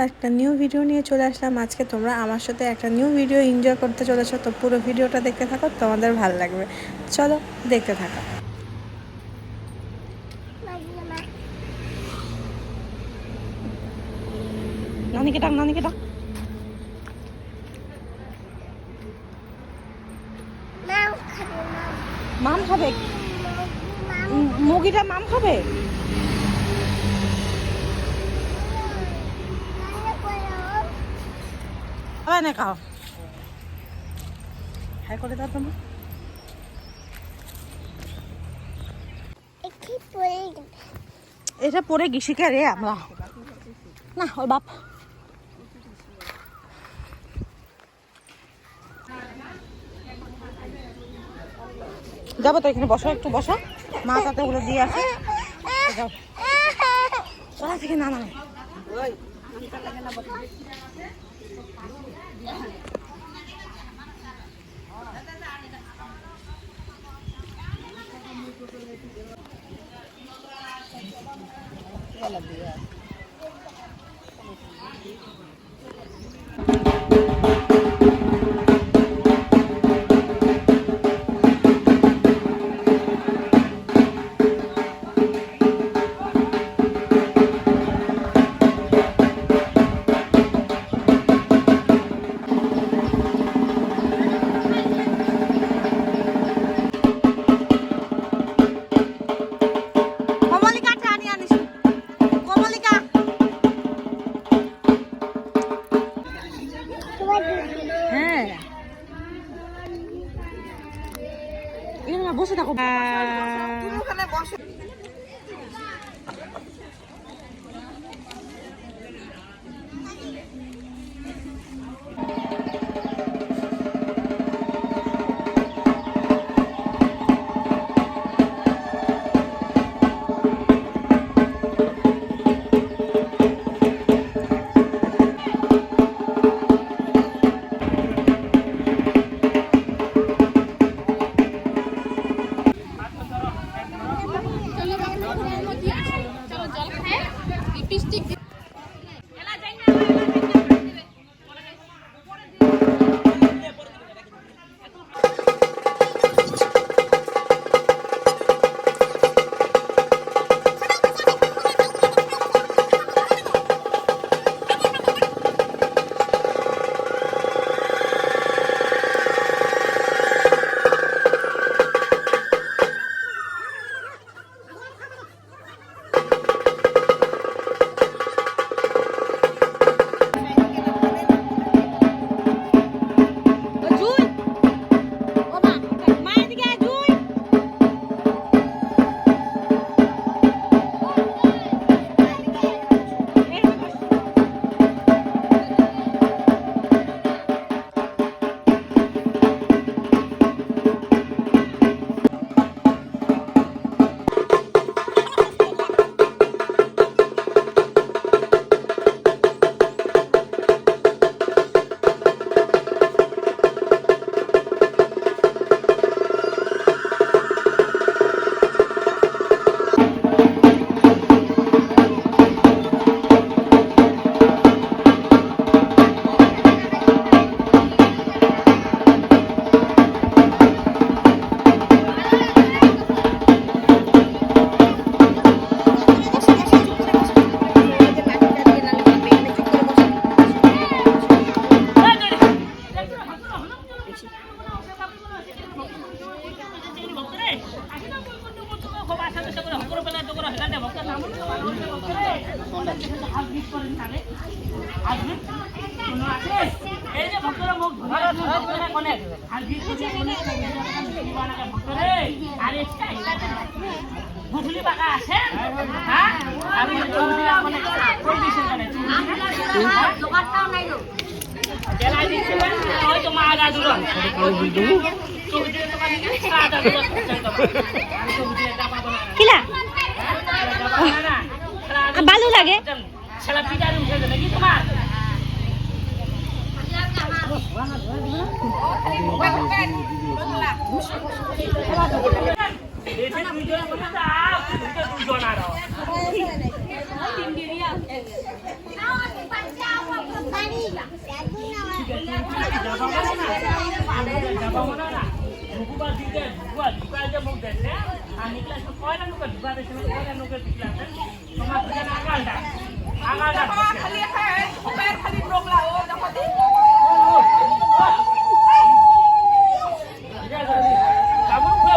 একটা new video নিয়ে চলে আসলাম আজকে। তোমরা আমার সাথে একটা নিউ ভিডিও এনজয় করতে চলেছো, তো পুরো ভিডিওটা দেখতে থাকো, তোমাদের ভালো লাগবে। চলো দেখতে থাকো। নানিকে ডাক, নানিকে ডাক। মাম খাবে, মুগিটা মাম খাবে। না খাও, হাই করে দাও তোমার। এটা পরে গিসিকা রে আমরা না, ওর বাপ। যাবো তো, এখানে বসো, একটু বসো, মা তাতে ওগুলো দিয়ে আসে। যাও চলা থেকে, না না বসে থাকো। কিলা ভালো লাগে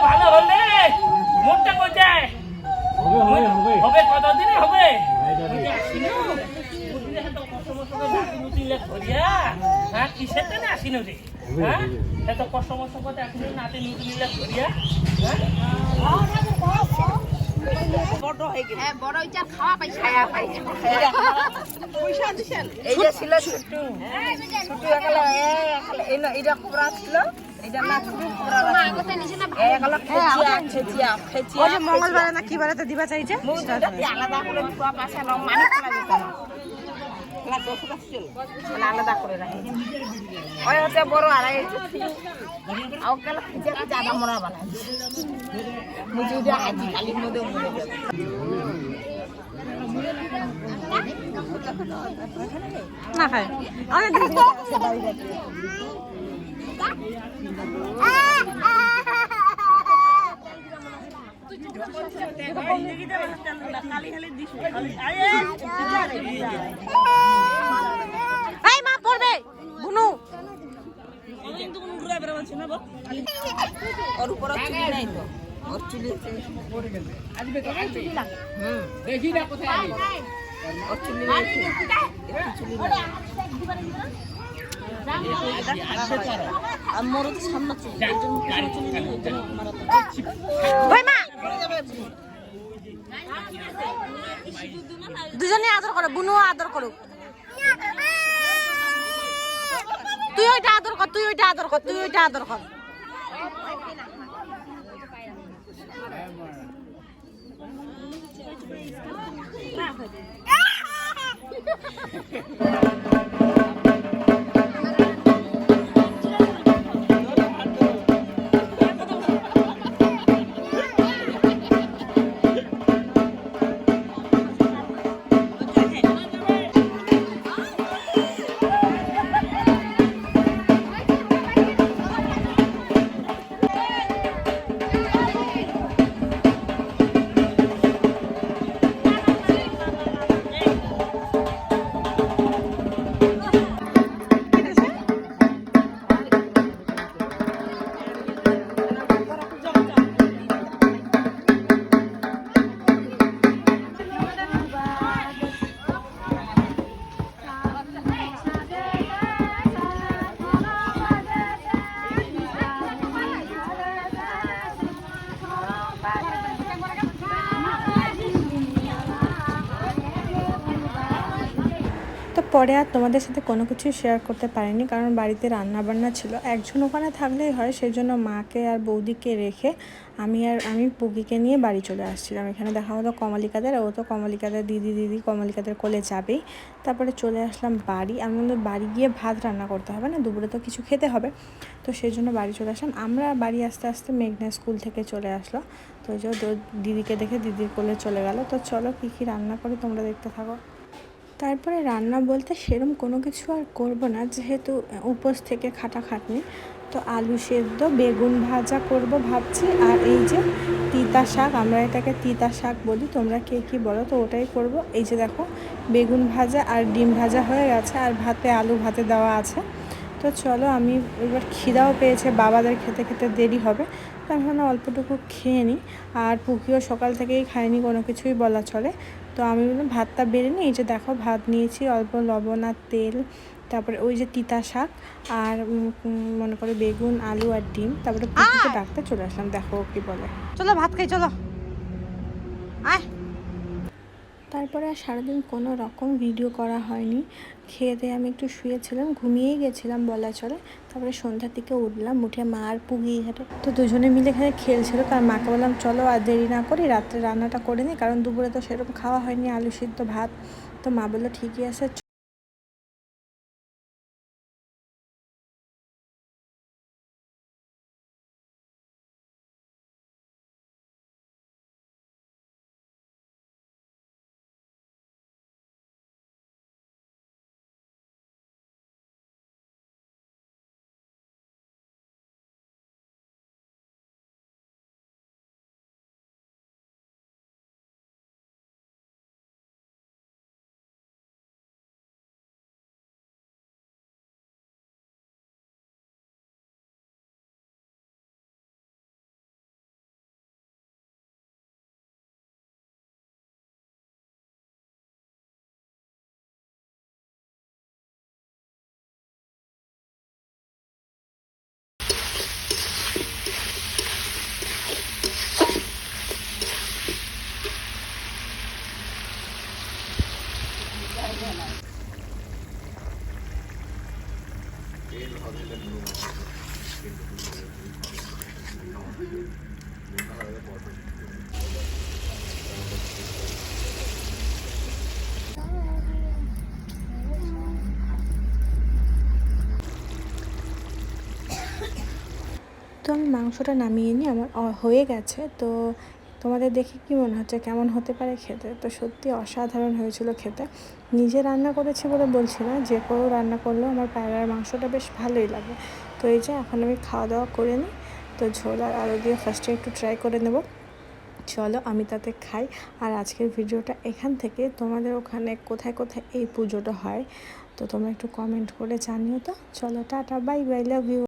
ভালো হলে মনটা কোথায় হবে কতদিনে হবে হ্যাঁ কিসের জন্য আসিন রে হ্যাঁ এত কষ্ট মষ্ট করতে আসিন নাতে নতুন ধরিয়া বড় হয়ে গেল হ্যাঁ বড় ইচ্ছা খাওয়া পাই ছায়া পাই পয়সা দিছেন এই যে ছিল ছোট ছোট একলা এইটা খবরা ছিল এইটা না ছোট খবরা মা আগতে নিছে না একলা খেচিয়া ওই যে মঙ্গলবার না কি বারেতে দিবা চাইছে আলাদা করে দিবা পাশে লং মানি করা দিতা না দশ আসছিল আলাদা করে রাখি ওই হচ্ছে বড় আর এই আও গেল খেচিয়া জাদা মরা বানাই মুজিদা আজি কালি মধ্যে মরে যাবে না খায় অনেক দিন আছে বাড়িতে এই মা পড়বে বুনু ওর উপর চুলি নাই তো ওর চুলি পড়ে গেল আসবে তো দেখি না কোথায় ওর চুলি নাই চুলি নাই আমার তো সামনে দুজনে আদর করো বুনু আদর করো তুই ওইটা আদর কর তুই ওইটা আদর কর তুই ওইটা আদর কর পরে আর তোমাদের সাথে কোনো কিছু শেয়ার করতে পারিনি, কারণ বাড়িতে রান্না বান্না ছিল। একজন ওখানে থাকলেই হয়, সেই জন্য মাকে আর বৌদিকে রেখে আমি পুকিকে নিয়ে বাড়ি চলে আসছিলাম। এখানে দেখা হলো কমলিকাদের, ও তো কমলিকাদের দিদি কমলিকাদের কোলে যাবেই। তারপরে চলে আসলাম বাড়ি। আমি বললাম বাড়ি গিয়ে ভাত রান্না করতে হবে না, দুপুরে তো কিছু খেতে হবে, তো সেই জন্য বাড়ি চলে আসলাম। আমরা বাড়ি আসতে আসতে মেঘনা স্কুল থেকে চলে আসলো, তো যে দিদিকে দেখে দিদির কোলে চলে গেল। তো চলো কী রান্না করে তোমরা দেখতে থাকো। তারপরে রান্না বলতে সেরম কোনো কিছু আর করব না, যেহেতু উপোস থেকে খাটাখাটনি, তো আলু সেদ্ধ বেগুন ভাজা করব ভাবছি। আর এই যে তিতা শাক, আমরা এটাকে তিতা শাক বলি, তোমরা কে কী বলো, তো ওটাই করব। এই যে দেখো বেগুন ভাজা আর ডিম ভাজা হয়ে গেছে, আর আলু ভাতে দেওয়া আছে। তো চলো, আমি এবার খিদাও পেয়েছে, বাবাদের খেতে খেতে দেরি হবে, তো আমি অল্পটুকু খেয়ে নিই। আর পুকিও সকাল থেকেই খায়নি কোনো কিছুই বলা চলে। তো আমি বললাম ভাতটা বেড়ে নিই। এই যে দেখো ভাত নিয়েছি, অল্প লবণ আর তেল, তারপরে ওই যে তিতা শাক, আর মনে করে বেগুন আলু আর ডিম। তারপরে পুকিকে ডাকতে চলে আসলাম, দেখো কি বলে। চলো ভাত খাই, চলো আয়। তারপরে আর সারাদিন কোনো রকম ভিডিও করা হয়নি। খেয়ে দিয়ে আমি একটু শুয়েছিলাম, ঘুমিয়েই গেছিলাম বলা চলে। তারপরে সন্ধ্যার দিকে উঠলাম, উঠে মা আর পুগি হাঁটে, তো দুজনে মিলে এখানে খেলছিল। কারণ মাকে বললাম চলো আর দেরি না করি, রাত্রে রান্নাটা করে নিই, কারণ দুপুরে তো সেরকম খাওয়া হয়নি আলু সিদ্ধ ভাত। তো মা বললো ঠিকই আছে। তো আমি মাংসটা নামিয়ে নিই, আমার হয়ে গেছে। তো তোমাদের দেখে কী মনে হচ্ছে, কেমন হতে পারে খেতে? তো সত্যি অসাধারণ হয়েছিল খেতে। নিজে রান্না করেছি বলে বলছি না, যে কেউ রান্না করলেও আমার পায়রার মাংসটা বেশ ভালোই লাগে। তো এই যে এখন আমি খাওয়া দাওয়া করে নিই। তো ঝোল আর আলু দিয়ে ফার্স্টে একটু ট্রাই করে নেব। চলো আমি তাতে খাই। আর আজকের ভিডিওটা এখান থেকে। তোমাদের ওখানে কোথায় কোথায় এই পুজোটা হয় তো তোমরা একটু কমেন্ট করে জানিও। তো চলো tata, bye bye, love you.